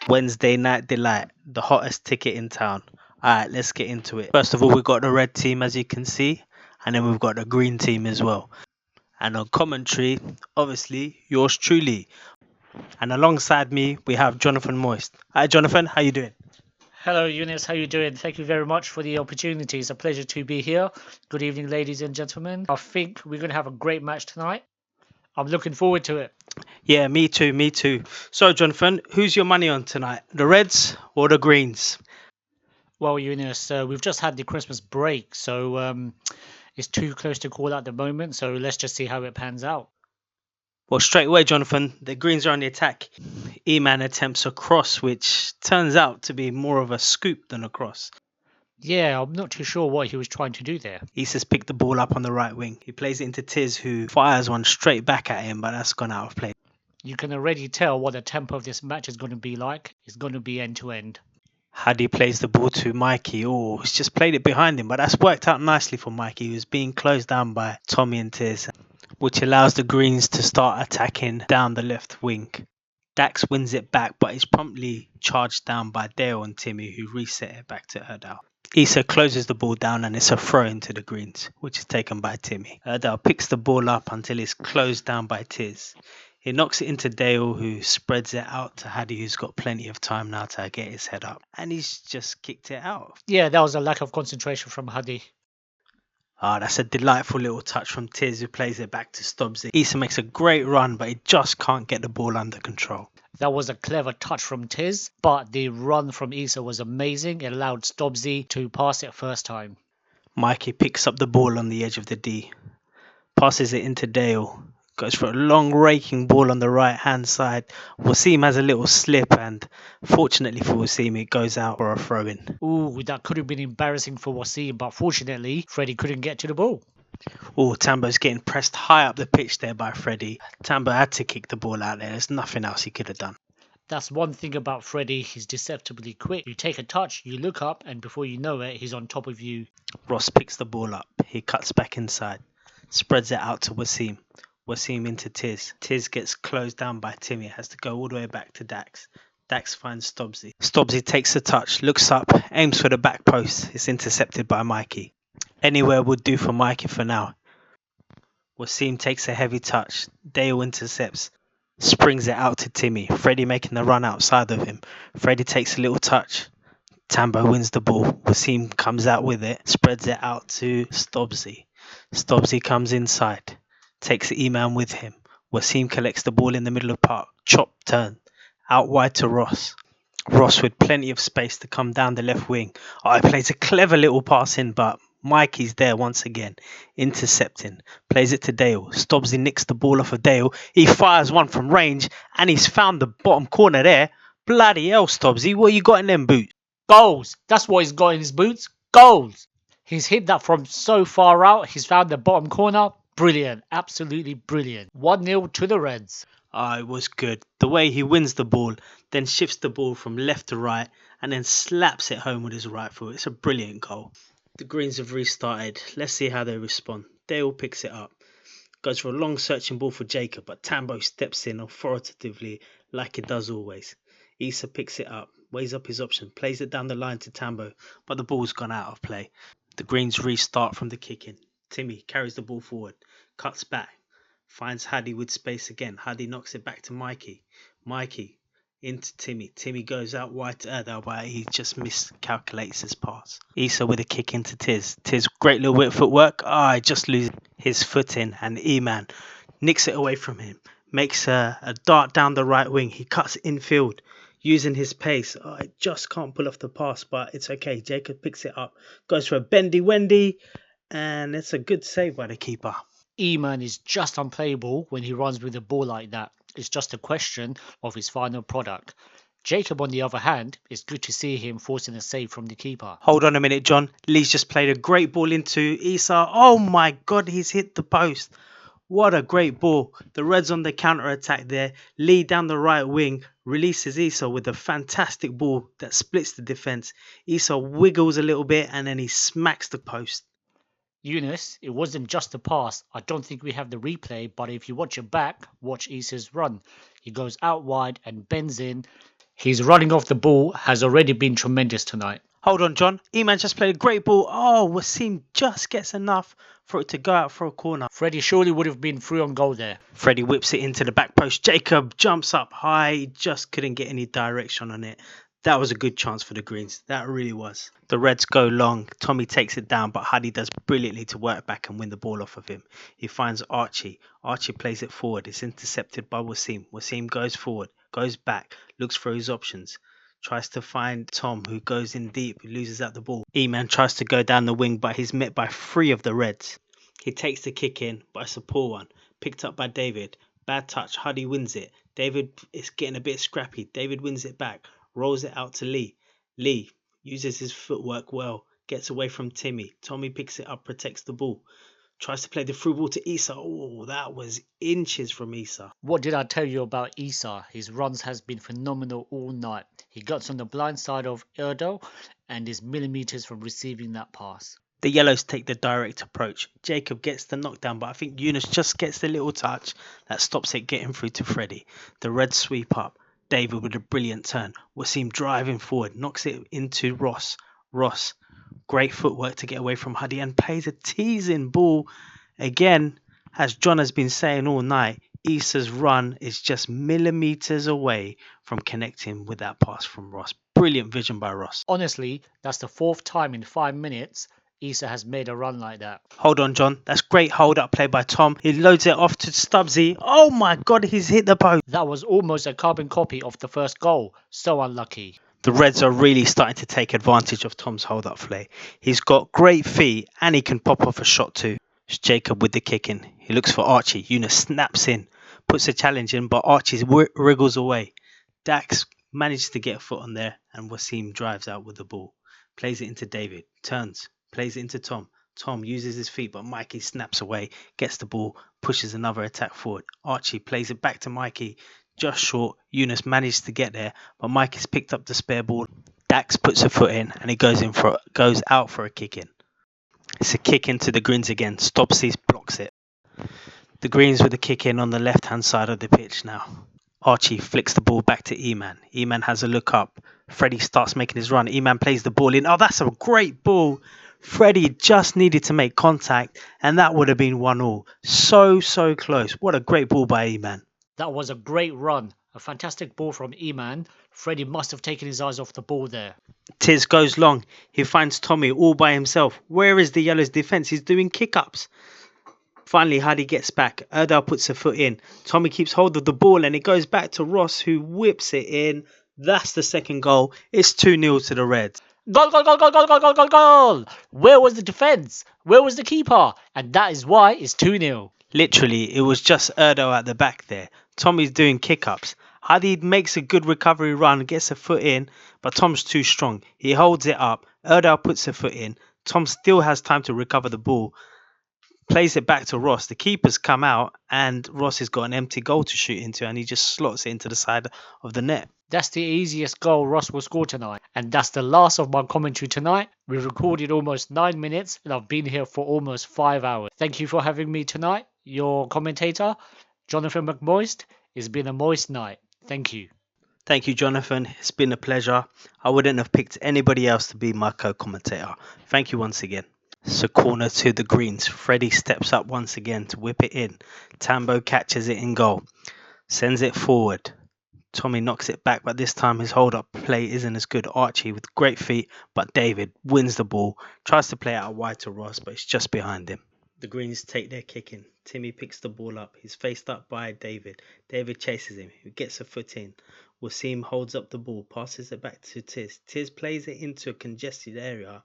Wednesday Night Delight, the hottest ticket in town. Alright, let's get into it. First of all, we've got the red team, as you can see, and then we've got the green team as well. And on commentary, obviously, yours truly. And alongside me, we have Jonathan Moist. Hi, Jonathan, how you doing? Hello, Eunice. How you doing? Thank you very much for the opportunity. It's a pleasure to be here. Good evening, ladies and gentlemen. I think we're going to have a great match tonight. I'm looking forward to it. Yeah, me too, me too. So, Jonathan, who's your money on tonight? The Reds or the Greens? Well, Eunice, we've just had the Christmas break, so it's too close to call at the moment. So let's just see how it pans out. Well, straight away, Jonathan, the Greens are on the attack. E-Man attempts a cross, which turns out to be more of a scoop than a cross. Yeah, I'm not too sure what he was trying to do there. Issa's picked the ball up on the right wing. He plays it into Tiz, who fires one straight back at him, but that's gone out of play. You can already tell what the tempo of this match is going to be like. It's going to be end to end. Hadi plays the ball to Mikey. Oh, he's just played it behind him, but that's worked out nicely for Mikey, who's being closed down by Tommy and Tiz, which allows the Greens to start attacking down the left wing. Dax wins it back, but is promptly charged down by Dale and Timmy, who reset it back to Erdal. Issa closes the ball down and it's a throw into the Greens, which is taken by Timmy. Erdal picks the ball up until it's closed down by Tiz. He knocks it into Dale, who spreads it out to Hadi, who's got plenty of time now to get his head up. And he's just kicked it out. Yeah, that was a lack of concentration from Hadi. That's a delightful little touch from Tiz, who plays it back to Stobbsy. Issa makes a great run, but he just can't get the ball under control. That was a clever touch from Tiz, but the run from Issa was amazing. It allowed Stobbsy to pass it first time. Mikey picks up the ball on the edge of the D, passes it into Dale, goes for a long raking ball on the right hand side. Wasim has a little slip, and fortunately for Wasim, it goes out for a throw in. Ooh, that could have been embarrassing for Wasim, but fortunately, Freddie couldn't get to the ball. Oh, Tambo's getting pressed high up the pitch there by Freddie. Tambo had to kick the ball out there. There's nothing else he could have done. That's one thing about Freddie, he's deceptively quick. You take a touch, you look up, and before you know it, he's on top of you. Ross picks the ball up. He cuts back inside, spreads it out to Wasim. Wasim into Tiz. Tiz gets closed down by Timmy, has to go all the way back to Dax. Dax finds Stobbsy. Stobbsy takes the touch, looks up, aims for the back post. It's intercepted by Mikey. Anywhere would do for Mikey for now. Wasim takes a heavy touch. Dale intercepts. Springs it out to Timmy. Freddie making the run outside of him. Freddie takes a little touch. Tambo wins the ball. Wasim comes out with it. Spreads it out to Stobbsy. Stobbsy comes inside. Takes E-Man with him. Wasim collects the ball in the middle of the park. Chop turn. Out wide to Ross. Ross with plenty of space to come down the left wing. He plays a clever little pass in, but Mikey's there once again, intercepting, plays it to Dale. Stobbsy nicks the ball off of Dale. He fires one from range, and he's found the bottom corner there. Bloody hell, Stobbsy, what you got in them boots? Goals! That's what he's got in his boots. Goals! He's hit that from so far out. He's found the bottom corner. Brilliant. Absolutely brilliant. 1-0 to the Reds. It was good. The way he wins the ball, then shifts the ball from left to right, and then slaps it home with his right foot. It's a brilliant goal. The Greens have restarted. Let's see how they respond. Dale picks it up. Goes for a long searching ball for Jacob, but Tambo steps in authoritatively like it does always. Issa picks it up, weighs up his option, plays it down the line to Tambo, but the ball's gone out of play. The Greens restart from the kick-in. Timmy carries the ball forward, cuts back, finds Hadi with space again. Hadi knocks it back to Mikey. Mikey into Timmy. Timmy goes out wide to Erdal, but he just miscalculates his pass. Issa with a kick into Tiz. Tiz, great little bit of footwork. He just loses his footing, and E-Man nicks it away from him. Makes a dart down the right wing. He cuts infield using his pace. I just can't pull off the pass, but it's okay. Jacob picks it up. Goes for a bendy Wendy, and it's a good save by the keeper. E-Man is just unplayable when he runs with the ball like that. It's just a question of his final product. Jacob, on the other hand, it's good to see him forcing a save from the keeper. Hold on a minute, John. Lee's just played a great ball into Issa. Oh my God, he's hit the post. What a great ball. The Reds on the counter-attack there. Lee down the right wing releases Issa with a fantastic ball that splits the defence. Issa wiggles a little bit and then he smacks the post. Eunice, it wasn't just a pass. I don't think we have the replay, but if you watch it back, watch Issa's run. He goes out wide and bends in. His running off the ball has already been tremendous tonight. Hold on, John. Eman just played a great ball. Oh, Wasim just gets enough for it to go out for a corner. Freddie surely would have been through on goal there. Freddie whips it into the back post. Jacob jumps up high. He just couldn't get any direction on it. That was a good chance for the Greens. That really was. The Reds go long. Tommy takes it down, but Huddy does brilliantly to work back and win the ball off of him. He finds Archie. Archie plays it forward. It's intercepted by Wasim. Wasim goes forward, goes back, looks for his options. Tries to find Tom, who goes in deep, loses out the ball. E-Man tries to go down the wing, but he's met by 3 of the Reds. He takes the kick in, but it's a poor one. Picked up by David. Bad touch. Huddy wins it. David is getting a bit scrappy. David wins it back. Rolls it out to Lee. Lee uses his footwork well. Gets away from Timmy. Tommy picks it up, protects the ball. Tries to play the through ball to Issa. Oh, that was inches from Issa. What did I tell you about Issa? His runs has been phenomenal all night. He gets on the blind side of Erdo and is millimeters from receiving that pass. The Yellows take the direct approach. Jacob gets the knockdown, but I think Yunus just gets the little touch that stops it getting through to Freddie. The Reds sweep up. David with a brilliant turn. Wasim driving forward, knocks it into Ross. Ross, great footwork to get away from Huddy and plays a teasing ball. Again, as John has been saying all night, Issa's run is just millimeters away from connecting with that pass from Ross. Brilliant vision by Ross. Honestly, that's the 4th time in 5 minutes Issa has made a run like that. Hold on, John. That's great hold-up play by Tom. He loads it off to Stubbsy. Oh my God, he's hit the post. That was almost a carbon copy of the first goal. So unlucky. The Reds are really starting to take advantage of Tom's hold-up play. He's got great feet and he can pop off a shot too. It's Jacob with the kick in. He looks for Archie. Yunus snaps in, puts a challenge in, but Archie wriggles away. Dax manages to get a foot on there and Wasim drives out with the ball. Plays it into David. Turns. Plays it into Tom. Tom uses his feet, but Mikey snaps away, gets the ball, pushes another attack forward. Archie plays it back to Mikey, just short. Yunus managed to get there, but Mikey's picked up the spare ball. Dax puts a foot in, and he goes out for a kick in. It's a kick into the Greens again. Stopsy blocks it. The Greens with the kick in on the left-hand side of the pitch now. Archie flicks the ball back to E-Man. E-Man has a look up. Freddie starts making his run. E-Man plays the ball in. Oh, that's a great ball. Freddie just needed to make contact and that would have been 1-1. So close. What a great ball by E-Man. That was a great run. A fantastic ball from E-Man. Freddie must have taken his eyes off the ball there. Tiz goes long. He finds Tommy all by himself. Where is the Yellows' defence? He's doing kick-ups. Finally, Huddy gets back. Erdal puts a foot in. Tommy keeps hold of the ball and it goes back to Ross, who whips it in. That's the second goal. It's 2-0 to the Reds. Goal, goal, goal, goal, goal, goal, goal, goal, goal! Where was the defence? Where was the keeper? And that is why it's 2-0. Literally, it was just Erdal at the back there. Tommy's doing kick-ups. Huddy makes a good recovery run, gets a foot in, but Tom's too strong. He holds it up. Erdal puts a foot in. Tom still has time to recover the ball. Plays it back to Ross. The keeper's come out and Ross has got an empty goal to shoot into and he just slots it into the side of the net. That's the easiest goal Ross will score tonight. And that's the last of my commentary tonight. We've recorded almost 9 minutes and I've been here for almost 5 hours. Thank you for having me tonight. Your commentator, Jonathan McMoist. It's been a moist night. Thank you. Thank you, Jonathan. It's been a pleasure. I wouldn't have picked anybody else to be my co-commentator. Thank you once again. So corner to the Greens. Freddie steps up once again to whip it in. Tambo catches it in goal. Sends it forward. Tommy knocks it back, but this time his hold-up play isn't as good. Archie with great feet, but David wins the ball. Tries to play out wide to Ross, but it's just behind him. The Greens take their kick in. Timmy picks the ball up. He's faced up by David. David chases him. He gets a foot in. Wasim holds up the ball, passes it back to Tiz. Tiz plays it into a congested area,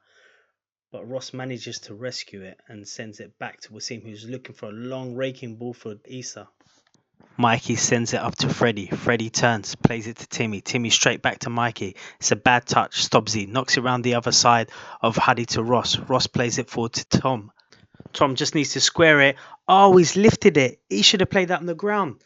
but Ross manages to rescue it and sends it back to Wasim, who's looking for a long raking ball for Issa. Mikey sends it up to Freddie. Freddie turns, plays it to Timmy. Timmy straight back to Mikey. It's a bad touch. Stubbsy knocks it around the other side of Huddy to Ross. Ross plays it forward to Tom. Tom just needs to square it. Oh, he's lifted it. He should have played that on the ground.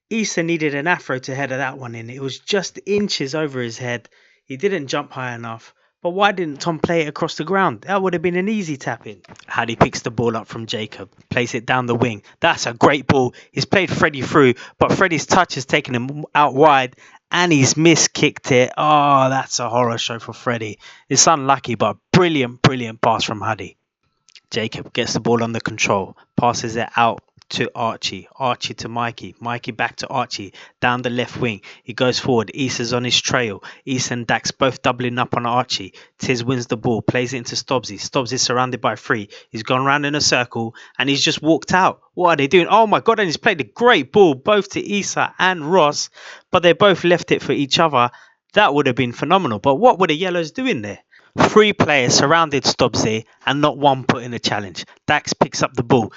Issa needed an afro to header that one in. It was just inches over his head. He didn't jump high enough, But why didn't Tom play it across the ground? That would have been an easy tap in. Hadi picks the ball up from Jacob, plays it down the wing. That's a great ball. He's played Freddie through, but Freddie's touch has taken him out wide and he's miskicked it. Oh, that's a horror show for Freddie. It's unlucky, but brilliant, brilliant pass from Hadi. Jacob gets the ball under control, passes it out to Archie. Archie to Mikey. Mikey back to Archie. Down the left wing. He goes forward. Issa's on his trail. Issa and Dax both doubling up on Archie. Tiz wins the ball. Plays it into Stobbsy. Stobbsy's surrounded by three. He's gone round in a circle and he's just walked out. What are they doing? Oh my god, and he's played a great ball both to Issa and Ross, but they both left it for each other. That would have been phenomenal. But what were the Yellows doing there? Three players surrounded Stobbsy and not one put in a challenge. Dax picks up the ball.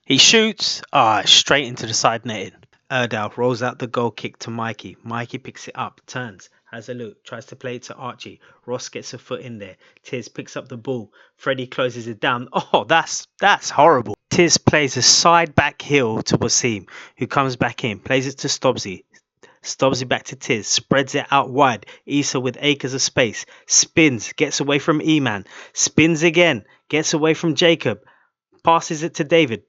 He shoots, straight into the side netting. Erdal rolls out the goal kick to Mikey. Mikey picks it up, turns, has a look, tries to play it to Archie. Ross gets a foot in there. Tiz picks up the ball. Freddie closes it down. Oh, that's horrible. Tiz plays a side back heel to Wasim, who comes back in, plays it to Stobbsy. Stobbsy back to Tiz, spreads it out wide. Issa with acres of space, spins, gets away from E-Man, spins again, gets away from Jacob, passes it to David.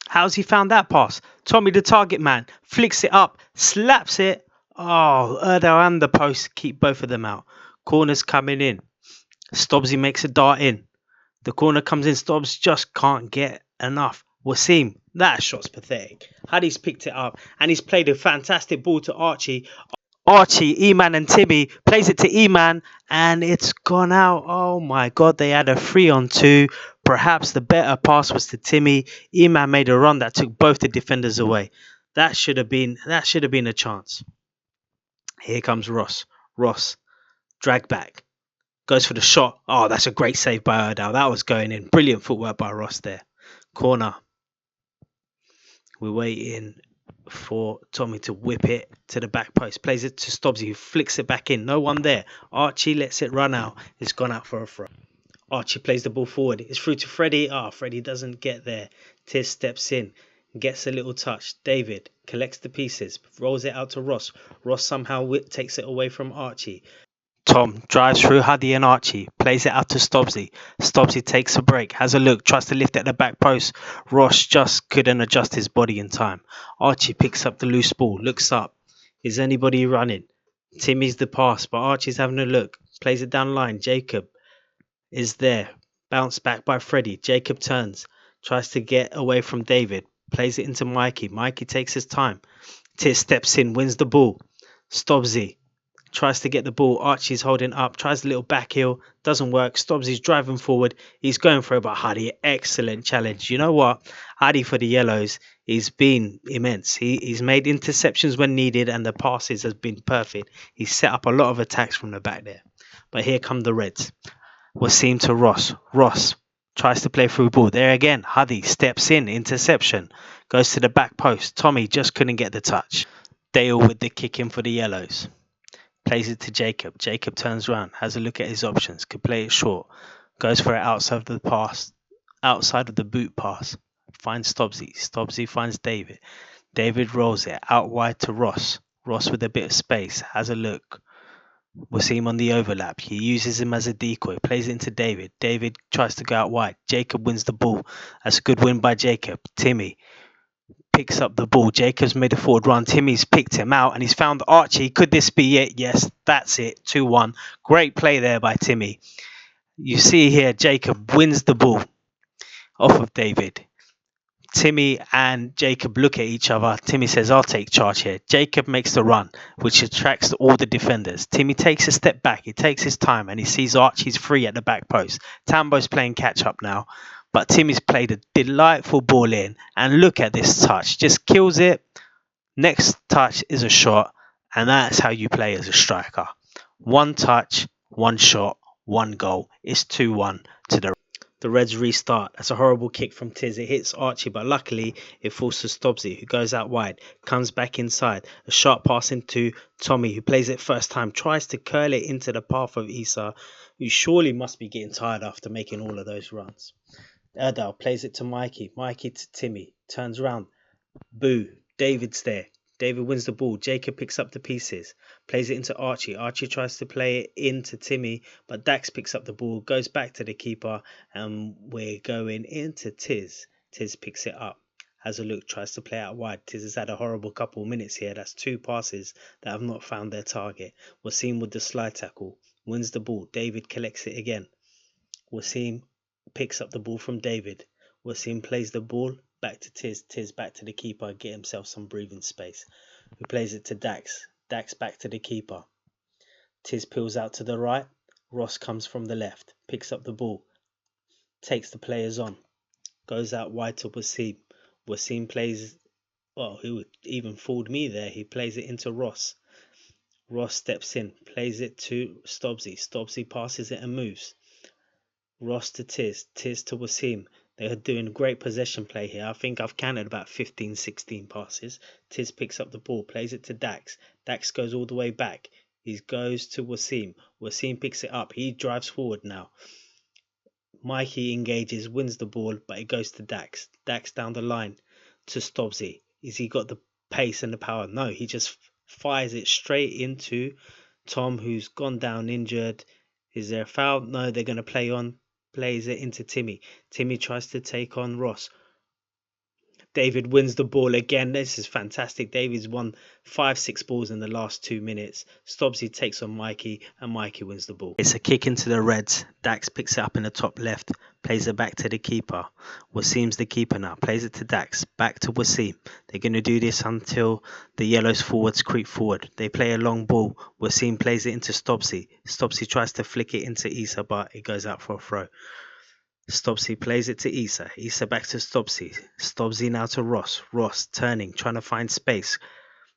How's he found that pass? Tommy the target man flicks it up, slaps it. Oh, Erdal and the post keep both of them out. Corner's coming in. Stobbsy makes a dart in. The corner comes in. Stobbs just can't get enough. Wasim, that shot's pathetic. Hadi's picked it up and he's played a fantastic ball to Archie. Archie, E-Man and Timmy plays it to E-Man and it's gone out. Oh my god, they had a 3-on-2. Perhaps the better pass was to Timmy. E-Man made a run that took both the defenders away. That should have been a chance. Here comes Ross. Ross, drag back. Goes for the shot. Oh, that's a great save by Erdal. That was going in. Brilliant footwork by Ross there. Corner. We're waiting for Tommy to whip it to the back post. Plays it to Stobbsy, who flicks it back in. No one there. Archie lets it run out. It's gone out for a throw. Archie plays the ball forward. It's through to Freddie. Freddie doesn't get there. Tiz steps in. Gets a little touch. David collects the pieces. Rolls it out to Ross. Ross somehow takes it away from Archie. Tom drives through Hadi and Archie, plays it out to Stobbsy. Stobbsy takes a break, has a look, tries to lift at the back post. Ross just couldn't adjust his body in time. Archie picks up the loose ball, looks up. Is anybody running? Timmy's the pass, but Archie's having a look. Plays it down the line. Jacob is there. Bounced back by Freddie. Jacob turns, tries to get away from David. Plays it into Mikey. Mikey takes his time. Tiz steps in, wins the ball. Stobbsy tries to get the ball. Archie's holding up, tries a little back heel, doesn't work. Stobbsy's driving forward. He's going for it, but Hadi, excellent challenge. You know what? Hadi for the Yellows, he's been immense. He's made interceptions when needed, and the passes has been perfect. He's set up a lot of attacks from the back there. But here come the Reds. Wasim to Ross. Ross tries to play through ball. There again, Hadi steps in, interception. Goes to the back post. Tommy just couldn't get the touch. Dale with the kick in for the Yellows. Plays it to Jacob. Jacob turns around, has a look at his options, could play it short, goes for it outside of the pass, outside of the boot pass, finds Stobbsy. Stobbsy finds David. David rolls it out wide to Ross. Ross with a bit of space, has a look. We'll see him on the overlap. He uses him as a decoy, plays it into David. David tries to go out wide. Jacob wins the ball. That's a good win by Jacob. Timmy picks up the ball. Jacob's made a forward run. Timmy's picked him out and he's found Archie. Could this be it? Yes, that's it. 2-1. Great play there by Timmy. You see here, Jacob wins the ball off of David. Timmy and Jacob look at each other. Timmy says, I'll take charge here. Jacob makes the run, which attracts all the defenders. Timmy takes a step back. He takes his time and he sees Archie's free at the back post. Tambo's playing catch up now. But Timmy's played a delightful ball in. And look at this touch. Just kills it. Next touch is a shot. And that's how you play as a striker. One touch, one shot, one goal. It's 2-1 to the Reds restart. That's a horrible kick from Tiz. It hits Archie, but luckily it falls to Stobbsy, who goes out wide, comes back inside. A sharp pass into Tommy, who plays it first time, tries to curl it into the path of Issa, who surely must be getting tired after making all of those runs. Erdal plays it to Mikey. Mikey to Timmy. Turns around. Boo. David's there. David wins the ball. Jacob picks up the pieces, plays it into Archie. Archie tries to play it into Timmy, but Dax picks up the ball, goes back to the keeper, and we're going into Tiz. Tiz picks it up, has a look, tries to play out wide. Tiz has had a horrible couple of minutes here. That's 2 passes that have not found their target. Wasim with the slide tackle, wins the ball. David collects it again. Wasim picks up the ball from David. Wasim plays the ball back to Tiz. Tiz back to the keeper, get himself some breathing space. Who plays it to Dax. Dax back to the keeper. Tiz peels out to the right. Ross comes from the left, picks up the ball, takes the players on, goes out wide to Wasim. Wasim plays, well, who even fooled me there? He plays it into Ross. Ross steps in, plays it to Stobbsy. Stobbsy passes it and moves. Ross to Tiz, Tiz to Wasim. They are doing great possession play here. I think I've counted about 15, 16 passes. Tiz picks up the ball, plays it to Dax. Dax goes all the way back. He goes to Wasim. Wasim picks it up. He drives forward now. Mikey engages, wins the ball, but it goes to Dax. Dax down the line to Stobbsy. Has he got the pace and the power? No, he just fires it straight into Tom, who's gone down injured. Is there a foul? No, they're going to play on. Plays it into Timmy. Timmy tries to take on Ross. David wins the ball again. This is fantastic. David's won 5-6 balls in the last 2 minutes. Stobbsy takes on Mikey, and Mikey wins the ball. It's a kick into the Reds. Dax picks it up in the top left, plays it back to the keeper. Wasim's the keeper now, plays it to Dax, back to Wasim. They're going to do this until the yellows forwards creep forward. They play a long ball. Wasim plays it into Stobbsy. Stobbsy tries to flick it into Issa, but it goes out for a throw. Stobbsy plays it to Issa. Issa back to Stobbsy. Stobbsy now to Ross. Ross turning, trying to find space.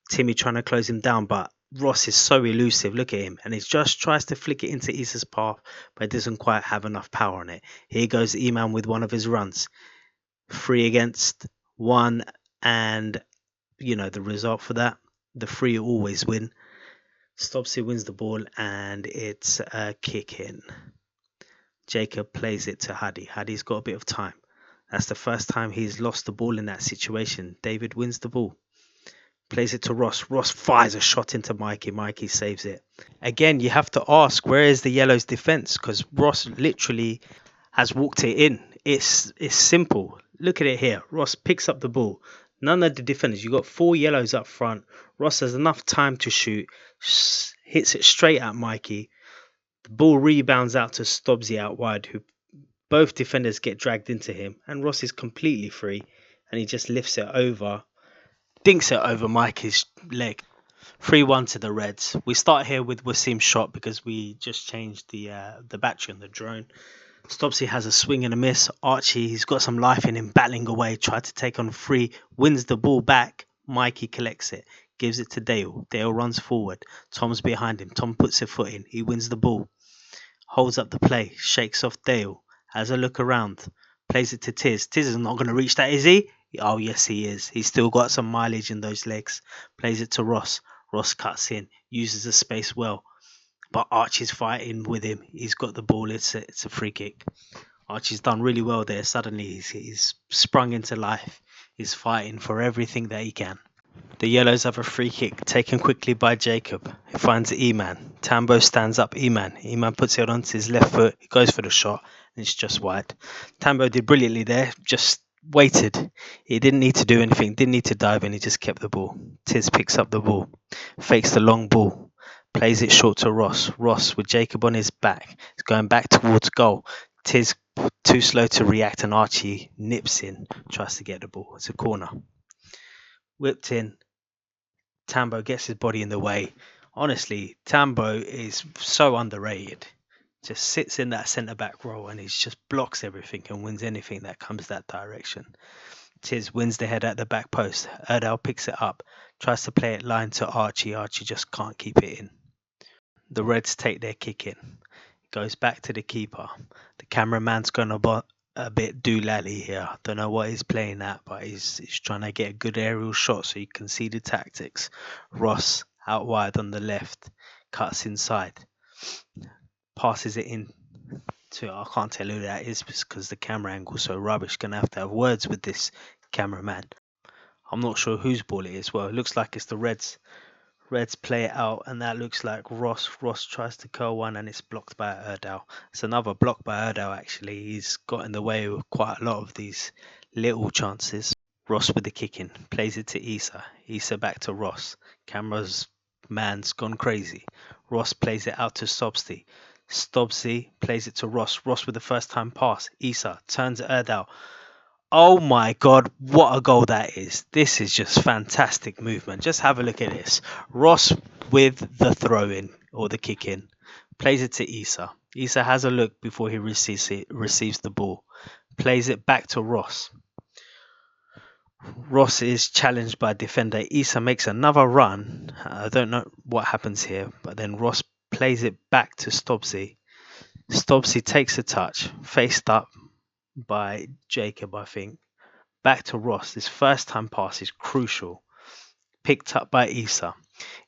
Timmy trying to close him down, but Ross is so elusive. Look at him. And he just tries to flick it into Issa's path, but it doesn't quite have enough power on it. Here goes E-Man with one of his runs. 3 against 1, and you know the result for that. The 3 always win. Stobbsy wins the ball, and it's a kick in. Jacob plays it to Hadi. Hadi's got a bit of time. That's the first time he's lost the ball in that situation. David wins the ball. Plays it to Ross. Ross fires a shot into Mikey. Mikey saves it. Again, you have to ask, where is the Yellows' defense? Because Ross literally has walked it in. It's simple. Look at it here. Ross picks up the ball. None of the defenders. You got 4 Yellows up front. Ross has enough time to shoot. Hits it straight at Mikey. The ball rebounds out to Stobbsy out wide, who both defenders get dragged into him, and Ross is completely free, and he just lifts it over, dinks it over Mikey's leg. 3-1 to the Reds. We start here with Wasim's shot because we just changed the battery on the drone. Stobbsy has a swing and a miss. Archie, he's got some life in him, battling away, tried to take on 3, wins the ball back. Mikey collects it, gives it to Dale. Dale runs forward. Tom's behind him. Tom puts a foot in. He wins the ball. Holds up the play, shakes off Dale, has a look around, plays it to Tiz. Tiz is not going to reach that, is he? Oh, yes, he is. He's still got some mileage in those legs. Plays it to Ross. Ross cuts in, uses the space well, but Archie's fighting with him. He's got the ball. It's a free kick. Archie's done really well there. Suddenly, he's sprung into life. He's fighting for everything that he can. The Yellows have a free kick taken quickly by Jacob. He finds E-Man. Tambo stands up E-Man. E-Man puts it onto his left foot. He goes for the shot, and it's just wide. Tambo did brilliantly there. Just waited. He didn't need to do anything. Didn't need to dive in. He just kept the ball. Tiz picks up the ball. Fakes the long ball. Plays it short to Ross. Ross with Jacob on his back. He's going back towards goal. Tiz too slow to react, and Archie nips in. Tries to get the ball. It's a corner. Whipped in. Tambo gets his body in the way. Honestly, Tambo is so underrated. Just sits in that centre-back role and he just blocks everything and wins anything that comes that direction. Tiz wins the head at the back post. Erdal picks it up, tries to play it line to Archie. Archie just can't keep it in. The Reds take their kick in. It goes back to the keeper. The cameraman's gone a bit doolally here. Don't know what he's playing at, but he's trying to get a good aerial shot so you can see the tactics. Ross out wide on the left, cuts inside, passes it in to, I can't tell who that is because the camera angle's so rubbish. Gonna have to have words with this cameraman. I'm not sure whose ball it is. Well, it looks like it's the Reds. Reds play it out, and that looks like Ross. Ross tries to curl one, and it's blocked by Erdal. It's another block by Erdal, actually. He's got in the way of quite a lot of these little chances. Ross with the kick in, plays it to Issa. Issa back to Ross. Camera's man's gone crazy. Ross plays it out to Stobsy. Stobsy plays it to Ross. Ross with the first time pass. Issa turns Erdal. Oh my god, what a goal that is. This is just fantastic movement. Just have a look at this. Ross with the throw in or the kick in. Plays it to Issa. Issa has a look before he receives the ball. Plays it back to Ross. Ross is challenged by a defender. Issa makes another run. I don't know what happens here, but then Ross plays it back to Stobsy. Stobsy takes a touch, faced up by Jacob, I think. Back to Ross. This first time pass is crucial. Picked up by Issa.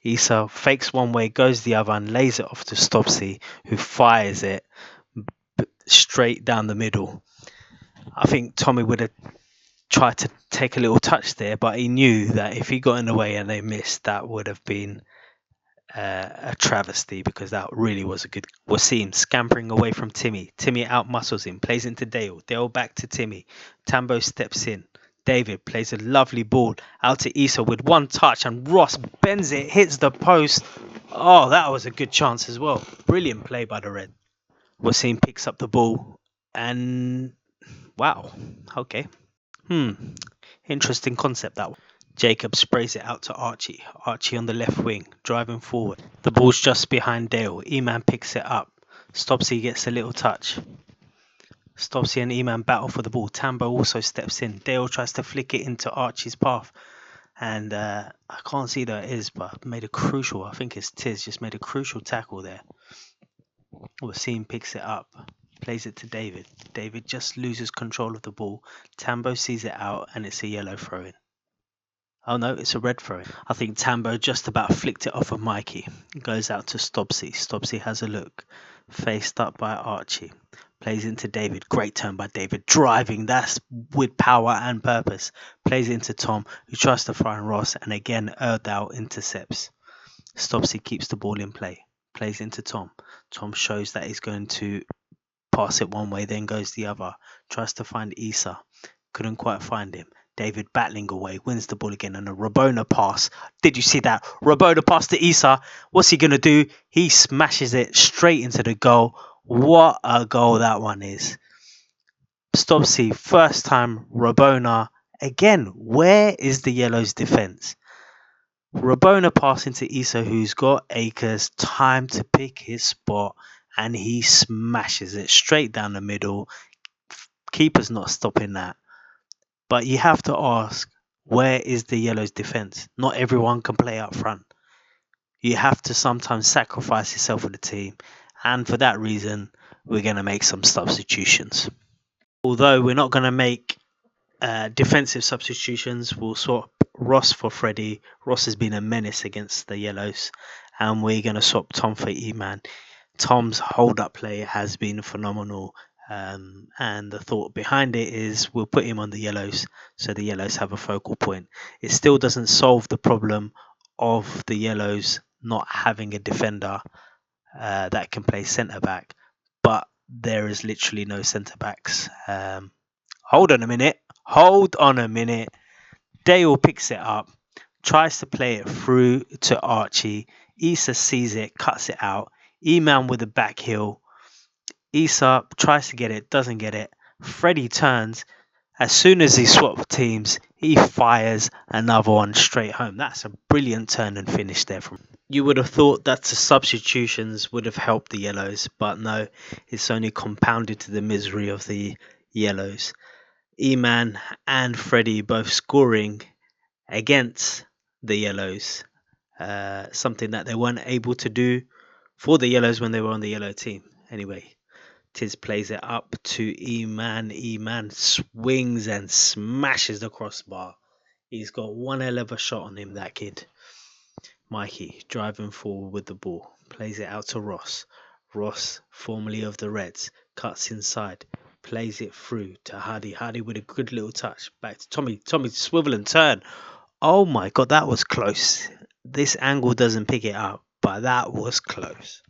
Issa fakes one way, goes the other, and lays it off to Stobsy, who fires it straight down the middle. I think Tommy would have tried to take a little touch there, but he knew that if he got in the way and they missed, that would have been a travesty, because that really was a good. Wasim scampering away from Timmy. Timmy out muscles him, plays into Dale. Dale back to Timmy. Tambo steps in. David plays a lovely ball out to Issa with one touch, and Ross bends it, hits the post. Oh, that was a good chance as well. Brilliant play by the Red. Wasim picks up the ball, and wow, okay. Interesting concept, that one. Jacob sprays it out to Archie. Archie on the left wing, driving forward. The ball's just behind Dale. E-Man picks it up. Stobsy gets a little touch. Stobsy and E-Man battle for the ball. Tambo also steps in. Dale tries to flick it into Archie's path. And I can't see that it is, but made a crucial, I think it's Tiz, just made a crucial tackle there. Wasim picks it up. Plays it to David. David just loses control of the ball. Tambo sees it out, and it's a yellow throw-in. Oh no, it's a red throw-in. I think Tambo just about flicked it off of Mikey. It goes out to Stobsy. Stobsy has a look. Faced up by Archie. Plays into David. Great turn by David. Driving. That's with power and purpose. Plays into Tom, who tries to find Ross. And again, Erdal intercepts. Stobsy keeps the ball in play. Plays into Tom. Tom shows that he's going to pass it one way, then goes the other. Tries to find Issa. Couldn't quite find him. David battling away, wins the ball again, and a Rabona pass. Did you see that? Rabona pass to Issa. What's he going to do? He smashes it straight into the goal. What a goal that one is. Stobsy, first time Rabona. Again, where is the Yellows' defence? Rabona passing to Issa, who's got acres, time to pick his spot, and he smashes it straight down the middle. Keeper's not stopping that. But you have to ask, where is the Yellows' defence? Not everyone can play up front. You have to sometimes sacrifice yourself for the team. And for that reason, we're going to make some substitutions. Although we're not going to make defensive substitutions, we'll swap Ross for Freddie. Ross has been a menace against the Yellows. And we're going to swap Tom for E-Man. Tom's hold-up play has been phenomenal. And the thought behind it is we'll put him on the Yellows so the Yellows have a focal point. It still doesn't solve the problem of the Yellows not having a defender that can play centre back, but there is literally no centre backs. Hold on a minute. Dale picks it up, tries to play it through to Archie. Issa sees it, cuts it out. E-Man with a back heel. Issa tries to get it, doesn't get it. Freddie turns. As soon as he swaps teams, he fires another one straight home. That's a brilliant turn and finish there. You would have thought that the substitutions would have helped the Yellows, but no, it's only compounded to the misery of the Yellows. E-Man and Freddie both scoring against the Yellows, something that they weren't able to do for the Yellows when they were on the Yellow team. Anyway, Tiz plays it up to E-Man. E-Man swings and smashes the crossbar. He's got one hell of a shot on him, that kid. Mikey driving forward with the ball. Plays it out to Ross. Ross, formerly of the Reds, cuts inside. Plays it through to Hardy. Hardy with a good little touch. Back to Tommy. Tommy, swivel and turn. Oh my god, that was close. This angle doesn't pick it up, but that was close.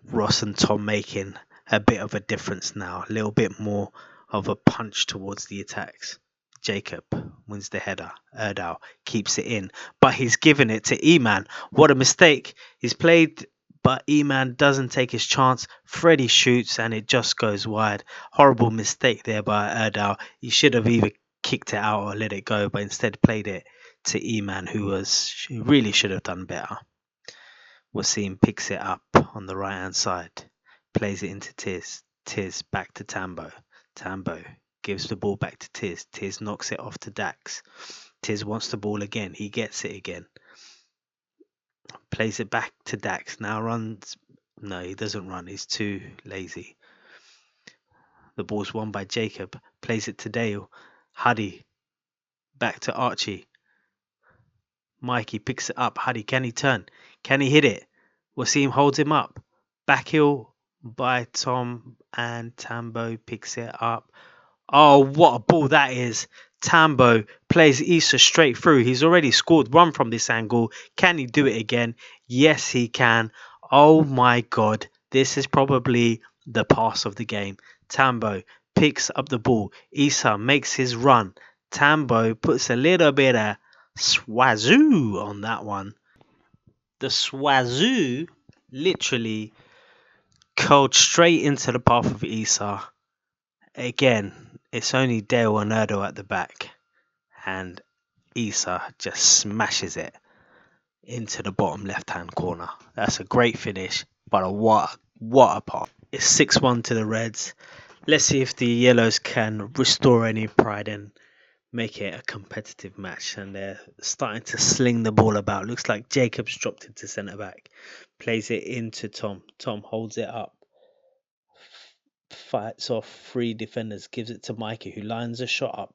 Ross and Tom making a bit of a difference now, a little bit more of a punch towards the attacks. Jacob wins the header. Erdal keeps it in, but he's given it to Eman. What a mistake. He's played, but Eman doesn't take his chance. Freddie shoots and it just goes wide. Horrible mistake there by Erdal. He should have either kicked it out or let it go, but instead played it to Eman, who really should have done better. Wasim picks it up on the right hand side, plays it into Tiz. Tiz back to Tambo. Tambo gives the ball back to Tiz. Tiz knocks it off to Dax. Tiz wants the ball again. He gets it again. Plays it back to Dax. Now runs. No, he doesn't run. He's too lazy. The ball's won by Jacob. Plays it to Dale. Huddy. Back to Archie. Mikey picks it up. Huddy, can he turn? Can he hit it? Wasim holds him up. Back heel by Tom, and Tambo picks it up. Oh, what a ball that is. Tambo plays Issa straight through. He's already scored one from this angle. Can he do it again? Yes, he can. Oh my god. This is probably the pass of the game. Tambo picks up the ball. Issa makes his run. Tambo puts a little bit of swazoo on that one. The swazoo literally curled straight into the path of Issa. Again, it's only Dale and Erdo at the back, and Issa just smashes it into the bottom left-hand corner. That's a great finish, but what a pass. It's 6-1 to the Reds. Let's see if the Yellows can restore any pride and make it a competitive match. And they're starting to sling the ball about. Looks like Jacobs dropped it to centre back. Plays it into Tom. Tom holds it up. Fights off three defenders. Gives it to Mikey, who lines a shot up.